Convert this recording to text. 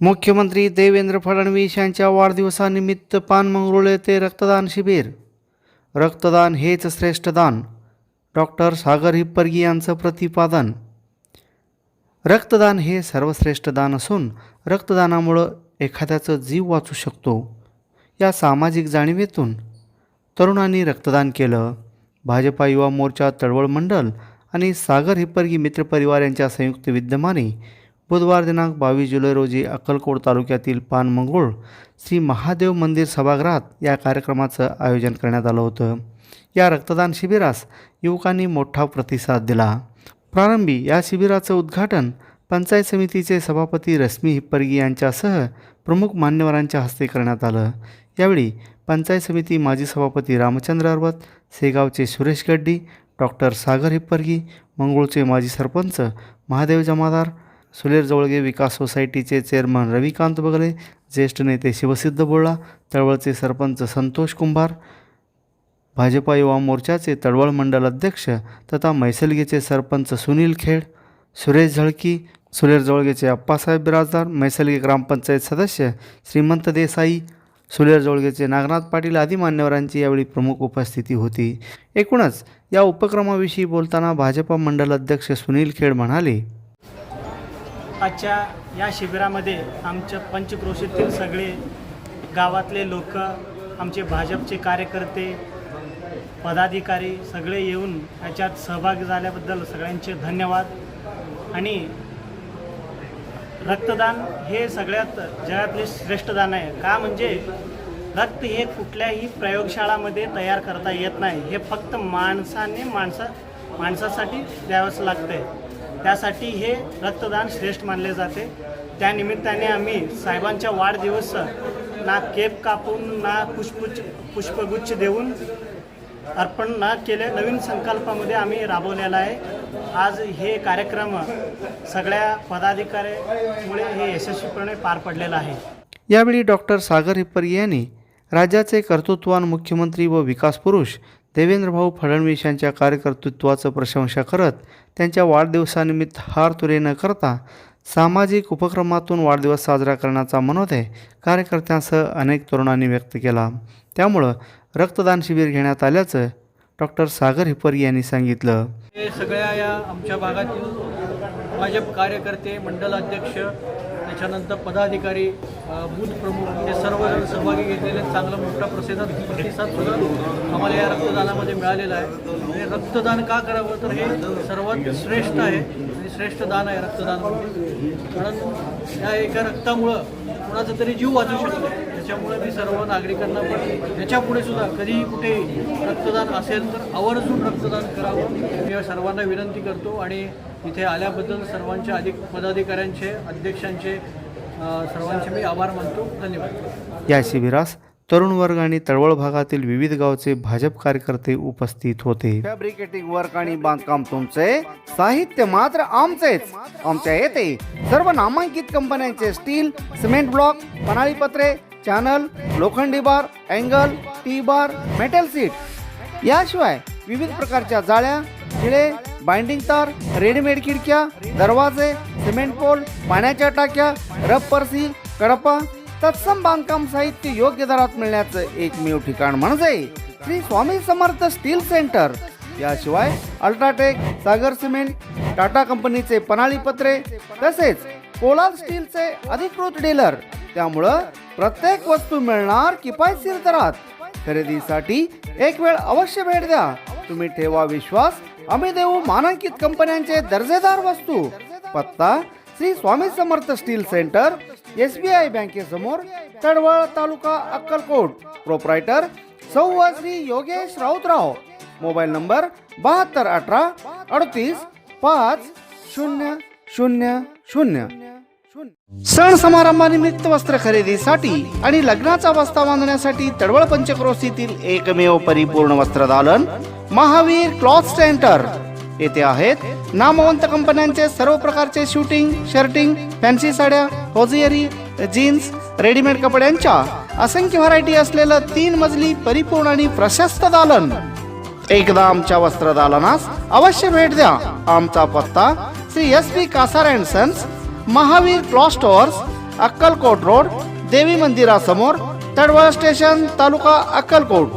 मुख्यमंत्री देवेंद्र फडणवीस यांच्या वाढदिवसानिमित्त पानमंगरुळ येथे रक्तदान शिबिर. रक्तदान हेच श्रेष्ठ दान. डॉक्टर सागर हिप्परगी यांचं प्रतिपादन. रक्तदान हे सर्वश्रेष्ठ दान असून रक्तदानामुळं एखाद्याचा जीव वाचू शकतो. या सामाजिक जाणीवेतून तरुणांनी रक्तदान केलं. भाजपा युवा मोर्चा तळवळ मंडल आणि सागर हिप्परगी मित्रपरिवार यांच्या संयुक्त विद्यमाने बुधवार दिनांक 22 जुलै रोजी अक्कलकोट तालुक्यातील पानमंगरुळ श्री महादेव मंदिर सभागृहात या कार्यक्रमाचं आयोजन करण्यात आलं होतं. या रक्तदान शिबिरास युवकांनी मोठा प्रतिसाद दिला. प्रारंभी या शिबिराचं उद्घाटन पंचायत समितीचे सभापती रश्मी हिप्परगी यांच्यासह प्रमुख मान्यवरांच्या हस्ते करण्यात आलं. यावेळी पंचायत समिती माजी सभापती रामचंद्र अरवत, सेगावचे सुरेश गड्डी, डॉक्टर सागर हिप्परगी, मंगरुळचे माजी सरपंच महादेव जमादार, सुलेर जवळगे विकास सोसायटीचे चेअरमन रविकांत बगले, ज्येष्ठ नेते शिवसिद्ध बोळा, तळवळचे सरपंच संतोष कुंभार, भाजपा युवा मोर्चाचे तळवळ मंडल अध्यक्ष तथा मैसलगेचे सरपंच सुनील खेड, सुरेश झळकी, सुलेर जवळगेचे अप्पासाहेब बिराजदार, मैसलगे ग्रामपंचायत सदस्य श्रीमंत देसाई, सुलेर जवळगेचे नागनाथ पाटील आदी मान्यवरांची यावेळी प्रमुख उपस्थिती होती. एकूणच या उपक्रमाविषयी बोलताना भाजपा मंडल अध्यक्ष सुनील खेड म्हणाले, आजच्या या शिबिरामध्ये आमच्या पंचक्रोशीतील सगळे गावातले लोक, आमचे भाजपचे कार्यकर्ते, पदाधिकारी सगळे येऊन याच्यात सहभागी झाल्याबद्दल सगळ्यांचे धन्यवाद. आणि रक्तदान हे सगळ्यात जगातले श्रेष्ठ दान आहे. का म्हणजे रक्त हे कुठल्याही प्रयोगशाळामध्ये तयार करता येत नाही. हे फक्त माणसासाठी द्यावंच लागतं आहे. त्यासाठी हे रक्तदान श्रेष्ठ मानले जाते. त्यानिमित्ताने आम्ही साहेबांच्या वाढदिवस ना केक कापून ना पुष्पगुच्छ देऊन अर्पण न केले नवीन संकल्पामध्ये आम्ही राबवलेला आहे. आज हे कार्यक्रम सगळ्या पदाधिकाऱ्यांमुळे हे यशस्वीपणे पार पडलेलं आहे. यावेळी डॉक्टर सागर हिप्परगी यांनी राज्याचे कर्तृत्ववान मुख्यमंत्री व विकास पुरुष देवेंद्रभाऊ फडणवीस यांच्या कार्यकर्तृत्वाचं प्रशंसा करत त्यांच्या वाढदिवसानिमित्त हार तुरे न करता सामाजिक उपक्रमातून वाढदिवस साजरा करण्याचा मनोदय कार्यकर्त्यांसह अनेक तरुणांनी व्यक्त केला. त्यामुळं रक्तदान शिबिर घेण्यात आल्याचं डॉक्टर सागर हिप्परगी यांनी सांगितलं. हे सगळ्या या आमच्या भागातील भाजप कार्यकर्ते, मंडल अध्यक्ष, त्याच्यानंतर पदाधिकारी, बूथ प्रमुख हे सर्वजण सहभागी घेतलेले चांगला मोठा प्रतिसाद सुद्धा आम्हाला या रक्तदानामध्ये मिळालेला आहे. आणि रक्तदान का करावं तर हे सर्वात श्रेष्ठ आहे आणि श्रेष्ठ दान आहे रक्तदान. कारण या एका रक्तामुळं कोणाचा तरी जीव वाचू शकतो. त्याच्यामुळे मी सर्व नागरिकांना पण याच्यापुढे सुद्धा कधी कुठे रक्तदान असेल तर आवर्जून रक्तदान करावं मी सर्वांना विनंती करतो. आणि इथे आल्याबद्दल सर्वांचे अधिक पदाधिकाऱ्यांचे, अध्यक्षांचे, सर्वांचे मी आभार मानतो. धन्यवाद. या शिबिरास तरुण वर्ग आणि तळवळ भागातील विविध गावचे भाजप कार्यकर्ते उपस्थित होते. फॅब्रिकेटिंग वर्क आणि बांधकाम तुमचे, साहित्य मात्र आमचेच. आमच्या येथे सर्व नामांकित कंपन्यांचे स्टील, सिमेंट ब्लॉक, पन्हाळी पत्रे, चॅनल, लोखंडी bar, angle, T bar, metal sheet याशिवाय विविध प्रकारच्या जाळ्या, खिळे, बाइंडिंग तार, रेडीमेड खिडक्या, दरवाजे, सिमेंट पोल, पाण्याच्या टाक्या, रबर सील, कडपा, तत्सम बांधकाम साहित्य योग्य दरात मिळण्याचं एकमेव ठिकाण म्हणजे श्री स्वामी समर्थ स्टील सेंटर. याशिवाय अल्ट्राटेक, सागर सिमेंट, टाटा कंपनीचे पन्हाळी पत्रे तसेच पोलाद स्टीलचे अधिकृत डीलर. त्यामुळं प्रत्येक वस्तू मिळणार किफायतशीर दरात. खरेदीसाठी एक वेळ अवश्य भेट द्या. तुम्ही ठेवा विश्वास, आम्ही देऊ मानांकित कंपन्यांचे दर्जेदार वस्तू. पत्ता Shri Swami Samarth steel centre, SBI बँकेसमोर, तळवळ, तालुका अक्कलकोट. प्रोप्रायटर सौ श्री योगेश राऊतराव. Mobile number 7218 38 5000. सण समारंभानिमित्त वस्त्र खरेदीसाठी आणि लग्नाचा बस्ता बांधण्यासाठी तळवळ पंचक्रोशीतील एकमेव परिपूर्ण वस्त्र दालन महावीर क्लॉथ सेंटर. येथे आहेत नामवंत कंपन्यांचे सर्व प्रकारचे शूटिंग, शर्टिंग, फॅन्सी साड्या, होजियरी, जीन्स, रेडीमेड कपड्यांच्या असंख्य व्हरायटी असलेलं 3 मजली परिपूर्ण आणि प्रशस्त दालन. एकदा आमच्या वस्त्र दालनास अवश्य भेट द्या. आमचा पत्ता Shri SP Kasar and sons, Mahavir cloth stores, Akkalkot road, देवी मंदिरासमोर, तडवळ स्टेशन, तालुका अक्कलकोट.